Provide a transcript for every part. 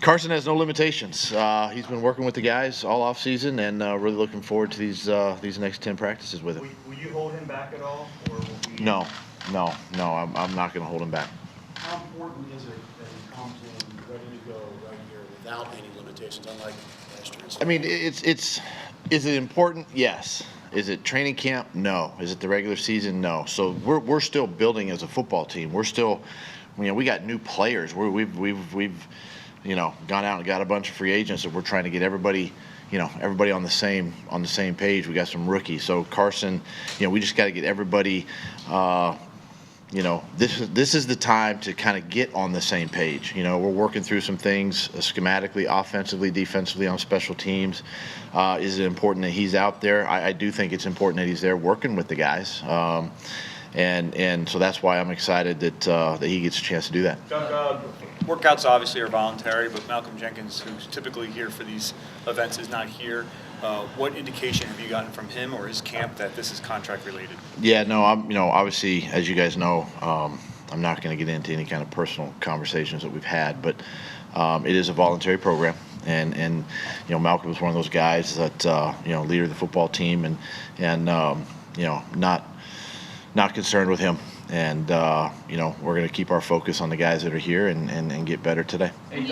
Carson has no limitations. He's been working with the guys all off season, and really looking forward to these next 10 practices with him. Will you hold him back at all, or will we... No. I'm not going to hold him back. How important is it that he comes in ready to go right here without any limitations, unlike last year? I mean, is it important? Yes. Is it training camp? No. Is it the regular season? No. So we're still building as a football team. We're still, we got new players. We've gone out and got a bunch of free agents that we're trying to get everybody on the same page. We got some rookies. So Carson, we just got to get everybody. This is the time to kind of get on the same page. We're working through some things schematically, offensively, defensively, on special teams. Is it important that he's out there? I do think it's important that he's there working with the guys. And so that's why I'm excited that he gets a chance to do that. Doug, workouts obviously are voluntary, but Malcolm Jenkins, who's typically here for these events, is not here. What indication have you gotten from him or his camp that this is contract related? Yeah, no, obviously, as you guys know, I'm not going to get into any kind of personal conversations that we've had, but it is a voluntary program, and Malcolm is one of those guys that leader of the football team, and not concerned with him. And we're going to keep our focus on the guys that are here and get better today. When you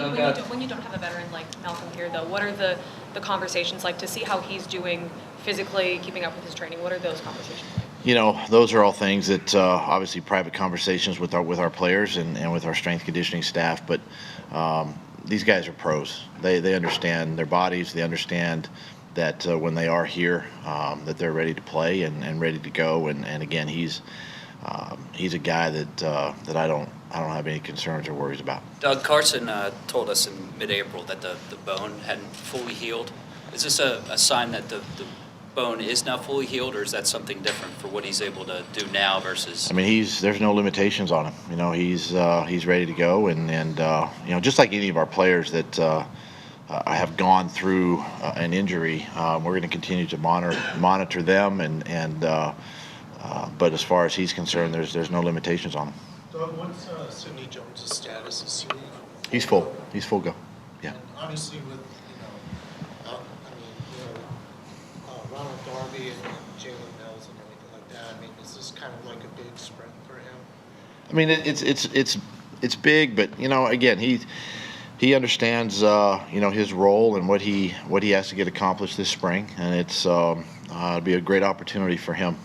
don't have a veteran like Malcolm here, though, what are the conversations like to see how he's doing physically, keeping up with his training? What are those conversations like? Those are all things that obviously private conversations with our players and with our strength conditioning staff. But these guys are pros. They understand their bodies. They understand that when they are here, that they're ready to play and ready to go. And again, he's a guy that I don't have any concerns or worries about. Doug, Carson told us in mid-April that the bone hadn't fully healed. Is this a sign that the bone is now fully healed, or is that something different for what he's able to do now versus? I mean, there's no limitations on him. He's ready to go, and just like any of our players that have gone through an injury, we're going to continue to monitor them but as far as he's concerned, there's no limitations on him. Doug, what's Sidney Jones' status? Is He's full. He's full go. Yeah. And obviously, with Ronald Darby and Jalen Mills and everything like that. I mean, is this kind of like a big sprint for him? I mean, it's big, but again, he understands his role and what he has to get accomplished this spring, and it'll be a great opportunity for him,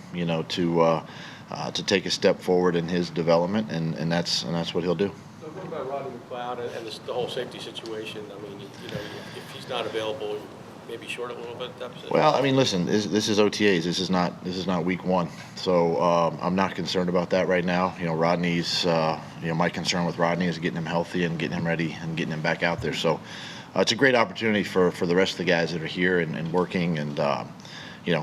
to take a step forward in his development, and that's what he'll do. So what about Rodney McLeod and the whole safety situation? I mean, if he's not available, maybe short a little bit. Well, I mean, listen, this is OTAs. This is not week one, so I'm not concerned about that right now. Rodney's my concern with Rodney is getting him healthy and getting him ready and getting him back out there. So it's a great opportunity for the rest of the guys that are here and working and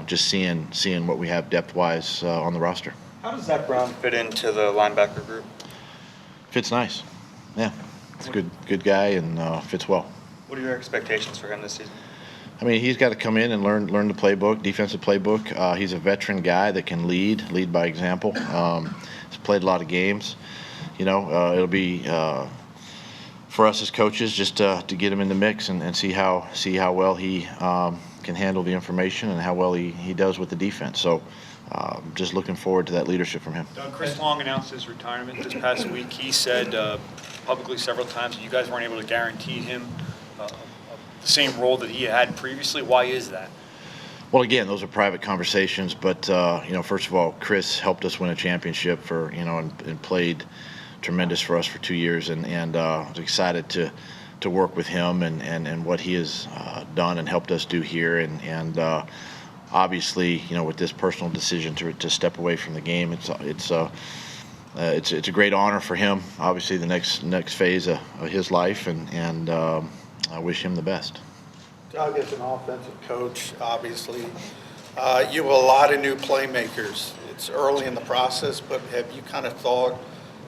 just seeing what we have depth-wise on the roster. How does Zach Brown fit into the linebacker group? Fits nice. Yeah, it's a good guy and fits well. What are your expectations for him this season? I mean, he's got to come in and learn the playbook, defensive playbook. He's a veteran guy that can lead by example. He's played a lot of games. It'll be for us as coaches just to get him in the mix and see how well he can handle the information and how well he does with the defense. So just looking forward to that leadership from him. Chris Long announced his retirement this past week. He said publicly several times that you guys weren't able to guarantee him the same role that he had previously. Why is that? Well, again, those are private conversations, but first of all, Chris helped us win a championship and played tremendous for us for 2 years, and I was excited to work with him and what he has done and helped us do here, and obviously, with this personal decision to step away from the game, it's a great honor for him. Obviously, the next phase of his life, and I wish him the best. Doug, as an offensive coach, obviously, you have a lot of new playmakers. It's early in the process, but have you kind of thought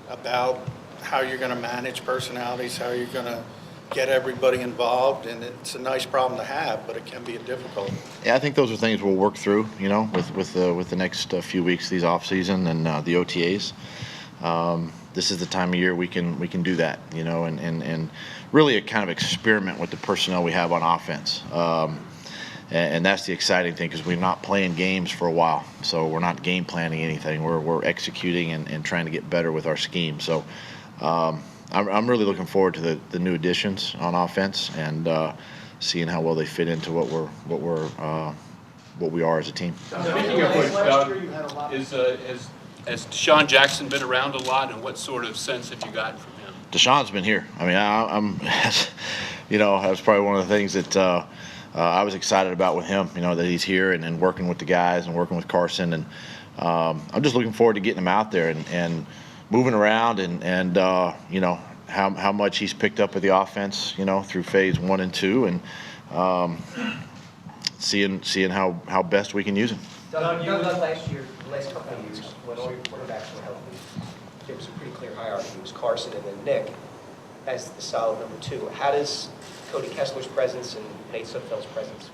about how you're going to manage personalities, how you're going to get everybody involved? And it's a nice problem to have, but it can be difficult. Yeah, I think those are things we'll work through, with the next few weeks, these off season and the OTAs. this is the time of year we can do that, you know, and really a kind of experiment with the personnel we have on offense. And that's the exciting thing, because we're not playing games for a while, so we're not game planning anything. We're executing and trying to get better with our scheme. So I'm really looking forward to the new additions on offense and seeing how well they fit into what we are as a team. Speaking of which, Doug, has DeSean Jackson been around a lot, and what sort of sense have you gotten from him? DeSean's been here. I mean, I'm you know, that was probably one of the things that I was excited about with him, you know, that he's here and working with the guys and working with Carson. And I'm just looking forward to getting him out there and moving around and you know, how much he's picked up with the offense, you know, through phase 1 and 2, and seeing how best we can use him. Doug, last year, the last couple of years, when all your quarterbacks were healthy, there was a pretty clear hierarchy. It was Carson and then Nick as the solid number 2. How does Cody Kessler's presence and Nate Sudfeld's presence,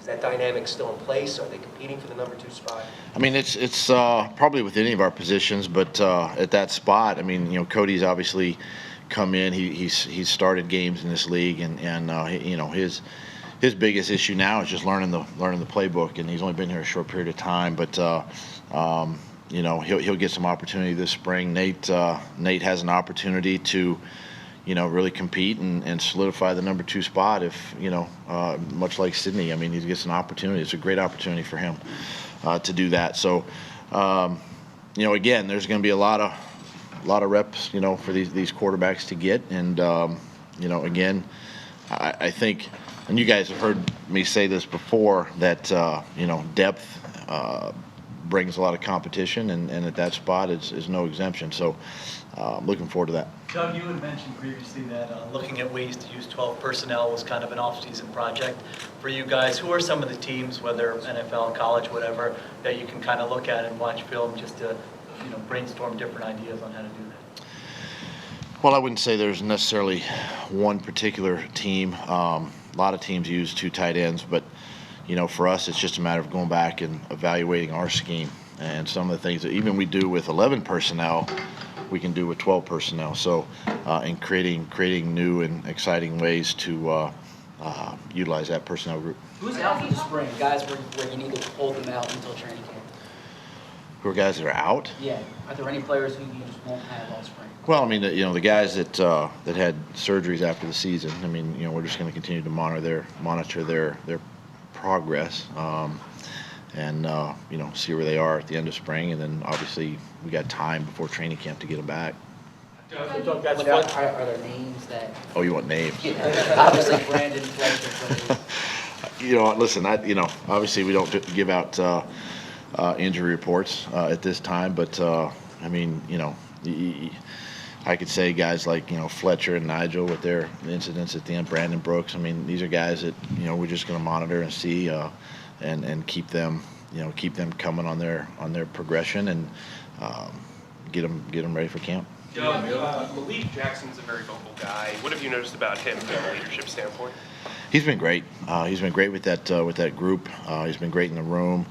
is that dynamic still in place? Are they competing for the number 2 spot? I mean, it's probably with any of our positions, but at that spot, I mean, you know, Cody's obviously come in. He's started games in this league, and you know, his biggest issue now is just learning the playbook, and he's only been here a short period of time, but you know, he'll get some opportunity this spring. Nate has an opportunity to, you know, really compete and solidify the number 2 spot. If, you know, much like Sydney, I mean, he gets an opportunity. It's a great opportunity for him to do that. So, you know, again, there's going to be a lot of reps, you know, for these quarterbacks to get. And, you know, again, I think, and you guys have heard me say this before, that, you know, depth brings a lot of competition, and at that spot is no exemption. So looking forward to that. Doug, you had mentioned previously that looking at ways to use 12 personnel was kind of an off-season project for you guys. Who are some of the teams, whether NFL, college, whatever, that you can kind of look at and watch film just to, you know, brainstorm different ideas on how to do that? Well, I wouldn't say there's necessarily one particular team. A lot of teams use 2 tight ends, but, you know, for us, it's just a matter of going back and evaluating our scheme. And some of the things that even we do with 11 personnel, we can do with 12 personnel. So, and creating new and exciting ways to utilize that personnel group. Who's out for the spring? Guys where you need to hold them out until training camp? Who are guys that are out? Yeah. Are there any players who you just won't have all spring? Well, I mean, you know, the guys that had surgeries after the season, I mean, you know, we're just going to continue to monitor their progress, and you know, see where they are at the end of spring, and then obviously we got time before training camp to get them back. Are there names that? Oh, you want names? Yeah. Obviously, Brandon Fletcher. You know, listen, you know, obviously we don't give out injury reports at this time, but I mean, you know, I could say guys like, you know, Fletcher and Nigel with their incidents at the end, Brandon Brooks. I mean, these are guys that, you know, we're just going to monitor and see, and keep them coming on their progression, and get them ready for camp. Malik Jackson's a very vocal guy. What have you noticed about him from a leadership standpoint? He's been great. He's been great with that group. He's been great in the room.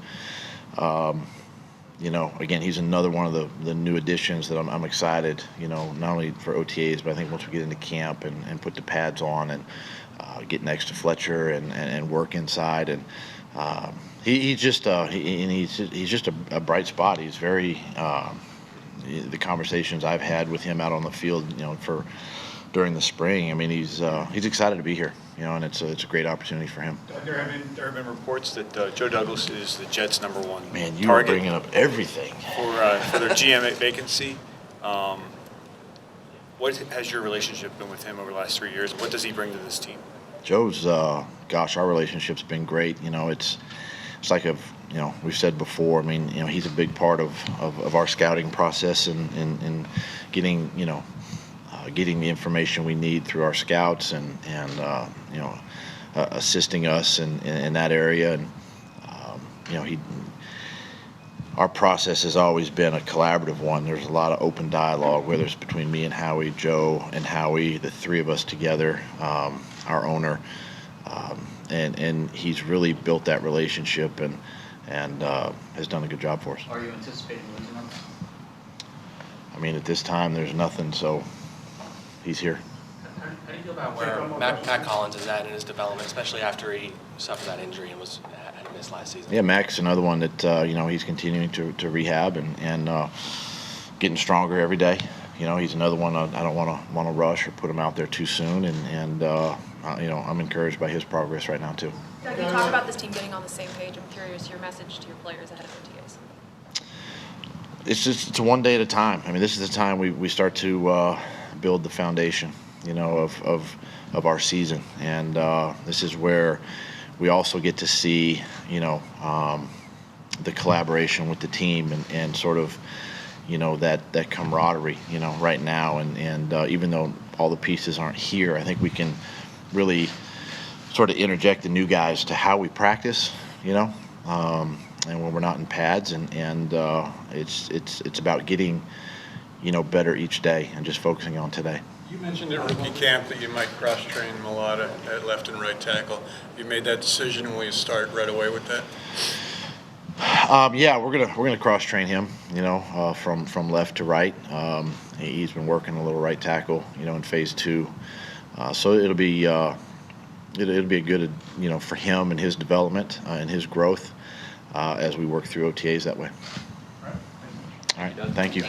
You know, again, he's another one of the new additions that I'm excited, you know, not only for OTAs, but I think once we get into camp and put the pads on and get next to Fletcher and work inside. And he's just a bright spot. He's very, the conversations I've had with him out on the field, you know, during the spring, I mean, he's excited to be here, you know, and it's a great opportunity for him. There have been reports that Joe Douglas is the Jets' #1 Man, you target are bringing up everything for their GM vacancy. What has your relationship been with him over the last 3 years? What does he bring to this team? Joe's, gosh, our relationship's been great. You know, it's like you know, we've said before. I mean, you know, he's a big part of our scouting process and getting, you know, getting the information we need through our scouts and you know, assisting us in that area. And you know, our process has always been a collaborative one. There's a lot of open dialogue, whether it's between me and Howie, Joe and Howie, the 3 of us together, our owner, and he's really built that relationship and has done a good job for us. Are you anticipating losing them? I I mean, at this time, there's nothing, so he's here. How do you feel about where Matt Collins is at in his development, especially after he suffered that injury and had missed last season? Yeah, Mac's another one that, he's continuing to rehab and getting stronger every day. He's another one I don't want to rush or put him out there too soon, and I'm encouraged by his progress right now too. Doug, you talk about this team getting on the same page. I'm curious your message to your players ahead of OTAs. It's a one day at a time. I mean, this is the time we start to build the foundation, of our season, and this is where we also get to see, the collaboration with the team and sort of, that camaraderie, right now, and even though all the pieces aren't here, I think we can really sort of interject the new guys to how we practice, and when we're not in pads, and it's about getting, better each day and just focusing on today. You mentioned at rookie camp that you might cross-train Mulata at left and right tackle. You made that decision, and will you start right away with that? Yeah, we're gonna cross-train him, from left to right. He's been working a little right tackle, in phase 2. So it'll be a good, for him and his development and his growth as we work through OTAs that way. All right, thank you.